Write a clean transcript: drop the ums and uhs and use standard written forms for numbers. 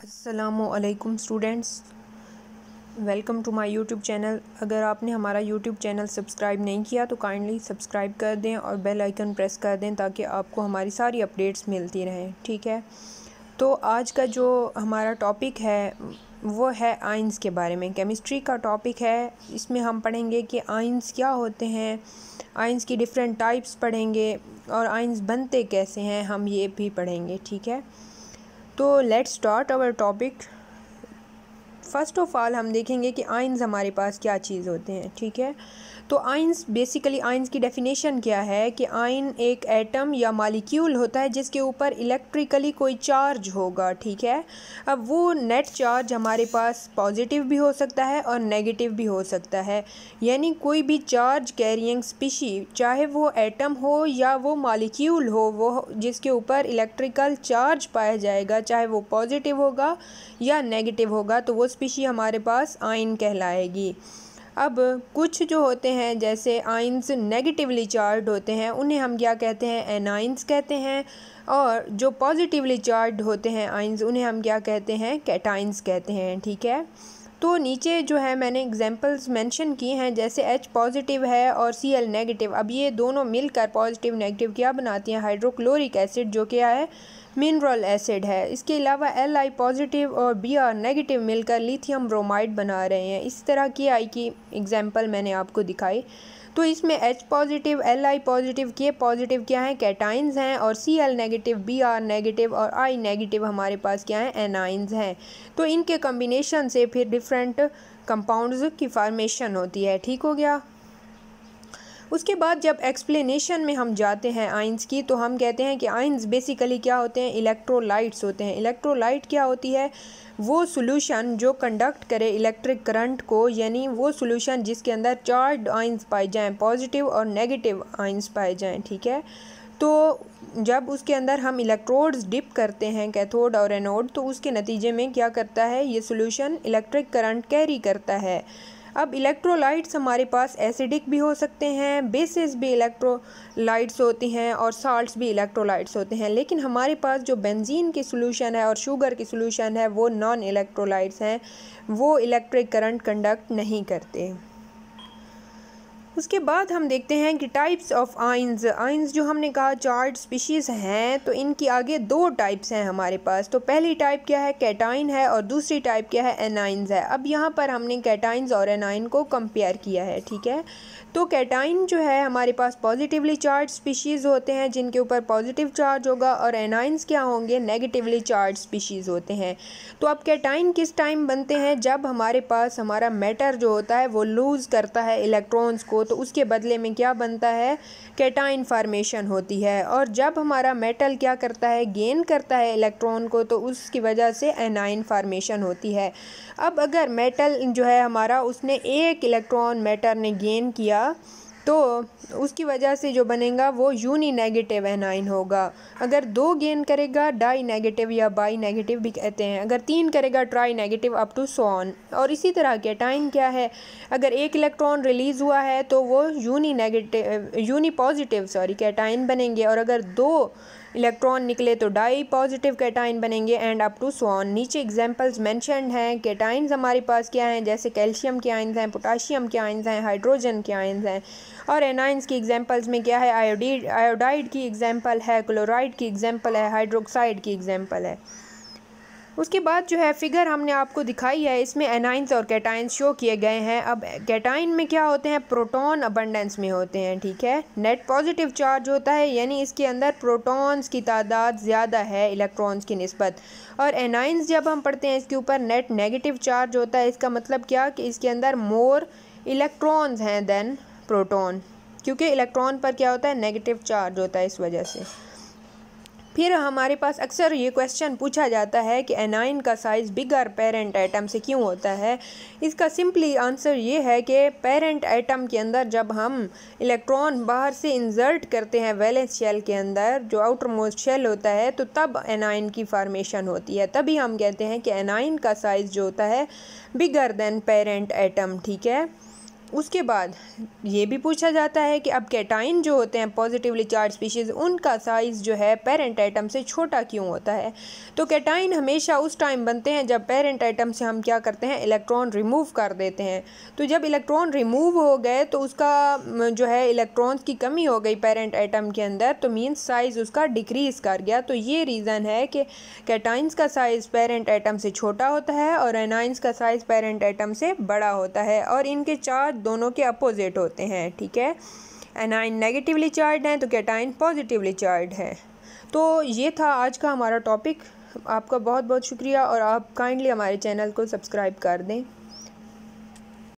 अस्सलामुअलैकुम students, welcome to my YouTube channel. अगर आपने हमारा यूट्यूब चैनल सब्सक्राइब नहीं किया तो काइंडली सब्सक्राइब कर दें और बेल आइकन प्रेस कर दें ताकि आपको हमारी सारी अपडेट्स मिलती रहें। ठीक है, तो आज का जो हमारा टॉपिक है वो है आयंस के बारे में। केमिस्ट्री का टॉपिक है। इसमें हम पढ़ेंगे कि आयंस क्या होते हैं, आयंस की डिफरेंट टाइप्स पढ़ेंगे और आयंस बनते कैसे हैं हम ये भी पढ़ेंगे। ठीक है, तो let's start our topic. First of all हम देखेंगे कि आयंस हमारे पास क्या चीज़ होते हैं। ठीक है, तो आयंस बेसिकली आयंस की डेफिनेशन क्या है कि आयन एक एटम या मॉलिक्यूल होता है जिसके ऊपर इलेक्ट्रिकली कोई चार्ज होगा। ठीक है, अब वो नेट चार्ज हमारे पास पॉजिटिव भी हो सकता है और नेगेटिव भी हो सकता है, यानी कोई भी चार्ज कैरियंग स्पीशी, चाहे वो एटम हो या वो मॉलिक्यूल हो, वो जिसके ऊपर इलेक्ट्रिकल चार्ज पाया जाएगा, चाहे वो पॉजिटिव होगा या नेगेटिव होगा, तो वो स्पीशी हमारे पास आयन कहलाएगी। अब कुछ जो होते हैं जैसे आयंस नेगेटिवली चार्ज होते हैं उन्हें हम क्या कहते हैं, एनायंस कहते हैं, और जो पॉजिटिवली चार्ज होते हैं आयंस उन्हें हम क्या कहते हैं, कैटायंस कहते हैं। ठीक है, तो नीचे जो है मैंने एग्जांपल्स मेंशन किए हैं, जैसे H पॉजिटिव है और Cl नेगेटिव। अब ये दोनों मिलकर पॉजिटिव नेगेटिव क्या बनाती हैं, हाइड्रोक्लोरिक एसिड, जो क्या है मिनरल एसिड है। इसके अलावा Li पॉजिटिव और Br नेगेटिव मिलकर लिथियम ब्रोमाइड बना रहे हैं। इस तरह की आई की एग्जांपल मैंने आपको दिखाई। तो इसमें H positive, Li positive, K positive क्या है, कैटाइंस हैं, और Cl नेगेटिव, Br नेगेटिव और I नेगेटिव हमारे पास क्या है, एनाइंस हैं। तो इनके कम्बिनेशन से फिर डिफरेंट कंपाउंड्स की फॉर्मेशन होती है। ठीक हो गया। उसके बाद जब एक्सप्लेनेशन में हम जाते हैं आयंस की, तो हम कहते हैं कि आयंस बेसिकली क्या होते हैं, इलेक्ट्रोलाइट्स होते हैं। इलेक्ट्रोलाइट क्या होती है, वो सॉल्यूशन जो कंडक्ट करे इलेक्ट्रिक करंट को, यानी वो सॉल्यूशन जिसके अंदर चार्ज आयंस पाए जाएं, पॉजिटिव और नेगेटिव आयंस पाए जाएं। ठीक है, तो जब उसके अंदर हम इलेक्ट्रोड्स डिप करते हैं, कैथोड और एनोड, तो उसके नतीजे में क्या करता है, ये सॉल्यूशन इलेक्ट्रिक करंट कैरी करता है। अब इलेक्ट्रोलाइट्स हमारे पास एसिडिक भी हो सकते हैं, बेसिस भी इलेक्ट्रोलाइट्स होती हैं और साल्ट्स भी इलेक्ट्रोलाइट्स होते हैं, लेकिन हमारे पास जो बेंजीन की सॉल्यूशन है और शुगर की सॉल्यूशन है वो नॉन इलेक्ट्रोलाइट्स हैं, वो इलेक्ट्रिक करंट कंडक्ट नहीं करते। उसके बाद हम देखते हैं कि टाइप्स ऑफ आयंस। आयंस जो हमने कहा चार्ज स्पीशीज़ हैं, तो इनकी आगे दो टाइप्स हैं हमारे पास। तो पहली टाइप क्या है, कैटाइन है, और दूसरी टाइप क्या है, एनाइंस है। अब यहाँ पर हमने कैटाइंस और एनाइन को कंपेयर किया है। ठीक है, तो कैटाइन जो है हमारे पास पॉजिटिवली चार्ज स्पीशीज़ होते हैं जिनके ऊपर पॉजिटिव चार्ज होगा, और एनाइंस क्या होंगे, नेगेटिवली चार्ज स्पीशीज़ होते हैं। तो अब कैटाइन किस टाइम बनते हैं, जब हमारे पास हमारा मैटर जो होता है वो लूज़ करता है इलेक्ट्रॉन्स को, तो उसके बदले में क्या बनता है, कैटाइन फॉर्मेशन होती है। और जब हमारा मेटल क्या करता है, गेन करता है इलेक्ट्रॉन को, तो उसकी वजह से एनाइन फॉर्मेशन होती है। अब अगर मेटल जो है हमारा, उसने एक इलेक्ट्रॉन मैटर ने गेन किया, तो उसकी वजह से जो बनेगा वो यूनी नेगेटिव एनाइन होगा। अगर दो गेन करेगा, डाई नेगेटिव या बाई नेगेटिव भी कहते हैं। अगर तीन करेगा, tri negative, up to so on. और इसी तरह कैटाइन क्या है, अगर एक इलेक्ट्रॉन रिलीज़ हुआ है तो वो यूनी पॉजिटिव कैटाइन बनेंगे, और अगर दो इलेक्ट्रॉन निकले तो डाई पॉजिटिव कैटाइन बनेंगे, and up to so on. नीचे एग्जांपल्स मेंशन्ड हैं। कैटाइंस हमारे पास क्या हैं, जैसे कैल्शियम के आयंस हैं, पोटाशियम के आयंस हैं, हाइड्रोजन के आयंस हैं। और एनाइंस की एग्जांपल्स में क्या है, आयोडाइड की एग्जांपल है, क्लोराइड की एग्जांपल है, हाइड्रोक्साइड की एग्जांपल है। उसके बाद जो है फिगर हमने आपको दिखाई है, इसमें एनाइंस और कैटाइंस शो किए गए हैं। अब कैटाइन में क्या होते हैं, प्रोटॉन अबंडेंस में होते हैं। ठीक है, नेट पॉजिटिव चार्ज होता है, यानी इसके अंदर प्रोटॉन्स की तादाद ज़्यादा है इलेक्ट्रॉन्स की निस्बत। और एनाइंस जब हम पढ़ते हैं इसके ऊपर नेट नेगेटिव चार्ज होता है। इसका मतलब क्या कि इसके अंदर मोर इलेक्ट्रॉन्स हैं देन प्रोटॉन, क्योंकि इलेक्ट्रॉन पर क्या होता है, नेगेटिव चार्ज होता है, इस वजह से। फिर हमारे पास अक्सर ये क्वेश्चन पूछा जाता है कि एनाइन का साइज़ बिगर पेरेंट एटम से क्यों होता है। इसका सिंपली आंसर ये है कि पेरेंट एटम के अंदर जब हम इलेक्ट्रॉन बाहर से इंसर्ट करते हैं वैलेंस शेल के अंदर, जो आउटर मोस्ट शेल होता है, तो तब एनाइन की फॉर्मेशन होती है। तभी हम कहते हैं कि एनाइन का साइज़ जो होता है बिगर देन पेरेंट एटम। ठीक है, उसके बाद ये भी पूछा जाता है कि अब कैटाइन जो होते हैं पॉजिटिवली चार्ज स्पीशीज़, उनका साइज़ जो है पेरेंट एटम से छोटा क्यों होता है। तो कैटाइन हमेशा उस टाइम बनते हैं जब पेरेंट एटम से हम क्या करते हैं, इलेक्ट्रॉन रिमूव कर देते हैं। तो जब इलेक्ट्रॉन रिमूव हो गए तो उसका जो है इलेक्ट्रॉन्स की कमी हो गई पेरेंट एटम के अंदर, तो मीन्स साइज़ उसका डिक्रीज़ कर गया। तो ये रीज़न है कि कैटाइन्स का साइज़ पेरेंट एटम से छोटा होता है और एनाइंस का साइज़ पेरेंट एटम से बड़ा होता है, और इनके चार्ज दोनों के अपोजिट होते हैं। ठीक है, एनाइन नेगेटिवली चार्ज है तो कैटाइन पॉजिटिवली चार्ज है। तो ये था आज का हमारा टॉपिक। आपका बहुत बहुत शुक्रिया, और आप काइंडली हमारे चैनल को सब्सक्राइब कर दें।